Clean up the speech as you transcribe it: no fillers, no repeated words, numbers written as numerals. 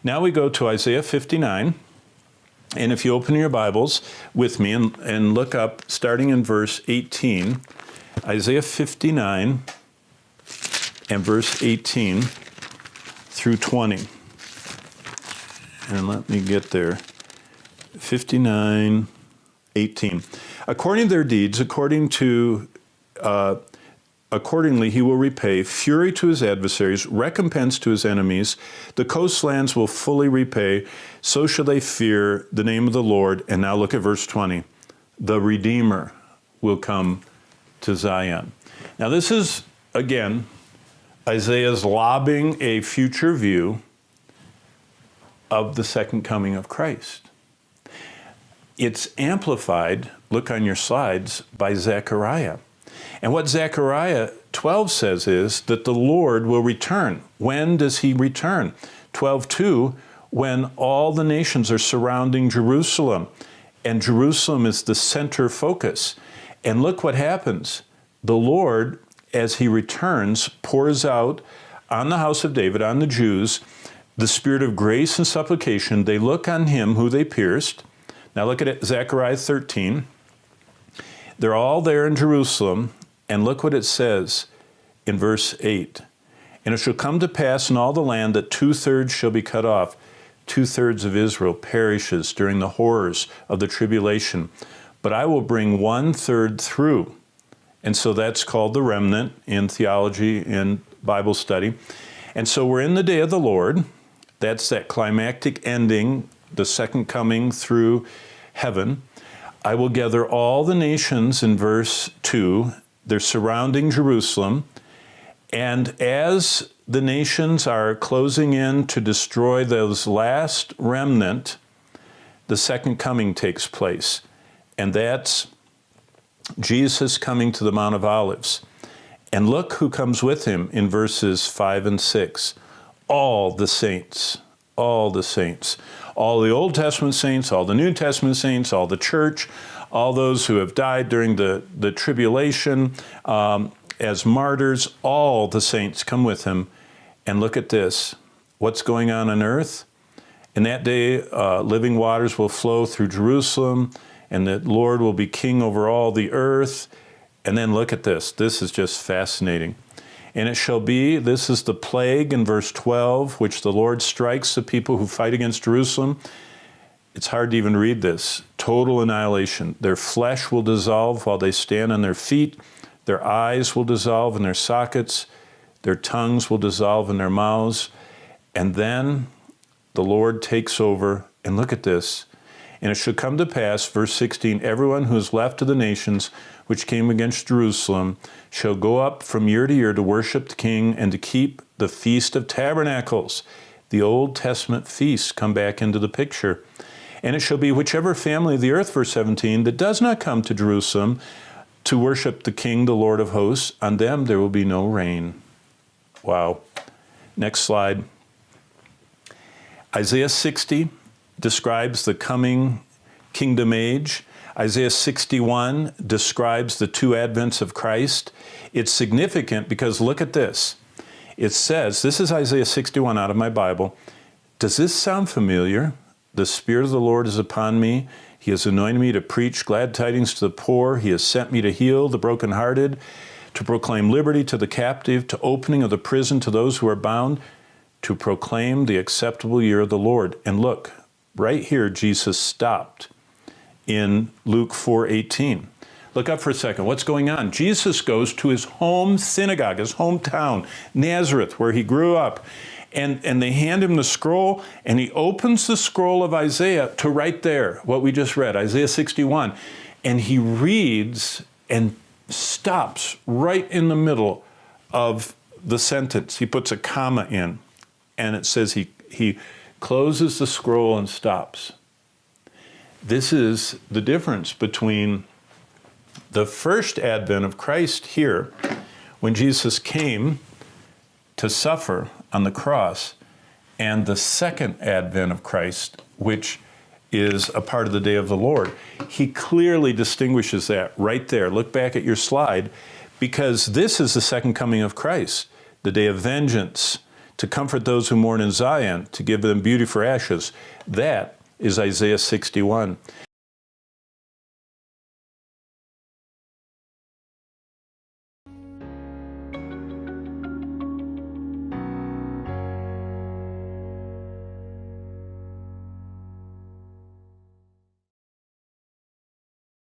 Now we go to Isaiah 59. And if you open your Bibles with me and look up, starting in verse 18, Isaiah 59 and verse 18 through 20. And let me get there. 59, 18. According to their deeds, accordingly he will repay fury to his adversaries, recompense to his enemies. The coastlands will fully repay. So shall they fear the name of the Lord. And now look at verse 20. The Redeemer will come to Zion. Now this is, again, Isaiah's lobbing a future view of the second coming of Christ. It's amplified, look on your slides, by Zechariah. And what Zechariah 12 says is that the Lord will return. When does he return? 12:2, when all the nations are surrounding Jerusalem, and Jerusalem is the center focus. And look what happens. The Lord, as he returns, pours out on the house of David, on the Jews, the spirit of grace and supplication. They look on him who they pierced. Now look at it, Zechariah 13. They're all there in Jerusalem, and look what it says in verse 8. And it shall come to pass in all the land that 2/3 shall be cut off. 2/3 of Israel perishes during the horrors of the tribulation. But I will bring 1/3 through. And so that's called the remnant in theology and Bible study. And so we're in the day of the Lord. That's that climactic ending, the second coming through heaven. I will gather all the nations in verse 2. They're surrounding Jerusalem. And as the nations are closing in to destroy those last remnant, the second coming takes place. And that's Jesus coming to the Mount of Olives. And look who comes with him in verses 5 and 6. All the saints, all the saints. All the Old Testament saints, all the New Testament saints, all the church, all those who have died during the tribulation as martyrs, all the saints come with him. And look at this. What's going on earth? In that day, living waters will flow through Jerusalem, and the Lord will be king over all the earth. And then look at this. This is just fascinating. And it shall be, this is the plague in verse 12, which the Lord strikes the people who fight against Jerusalem. It's hard to even read this. Total annihilation. Their flesh will dissolve while they stand on their feet. Their eyes will dissolve in their sockets. Their tongues will dissolve in their mouths. And then the Lord takes over. And look at this. And it shall come to pass, verse 16, everyone who is left of the nations which came against Jerusalem shall go up from year to year to worship the King and to keep the Feast of Tabernacles. The Old Testament feasts come back into the picture. And it shall be whichever family of the earth, verse 17, that does not come to Jerusalem to worship the King, the Lord of hosts, on them there will be no rain. Wow. Next slide. Isaiah 60 describes the coming kingdom age. Isaiah 61 describes the two advents of Christ. It's significant because look at this. It says, this is Isaiah 61 out of my Bible. Does this sound familiar? The Spirit of the Lord is upon me. He has anointed me to preach glad tidings to the poor. He has sent me to heal the brokenhearted, to proclaim liberty to the captive, to opening of the prison to those who are bound, to proclaim the acceptable year of the Lord. And look, right here, Jesus stopped in Luke 4:18. Look up for a second. What's going on? Jesus goes to his home synagogue, his hometown, Nazareth, where he grew up. And they hand him the scroll, and he opens the scroll of Isaiah to right there, what we just read, Isaiah 61. And he reads and stops right in the middle of the sentence. He puts a comma in, and it says he closes the scroll and stops. This is the difference between the first advent of Christ here, when Jesus came to suffer on the cross, and the second advent of Christ, which is a part of the day of the Lord. He clearly distinguishes that right there. Look back at your slide, because this is the second coming of Christ, the day of vengeance, to comfort those who mourn in Zion, to give them beauty for ashes. That is Isaiah 61.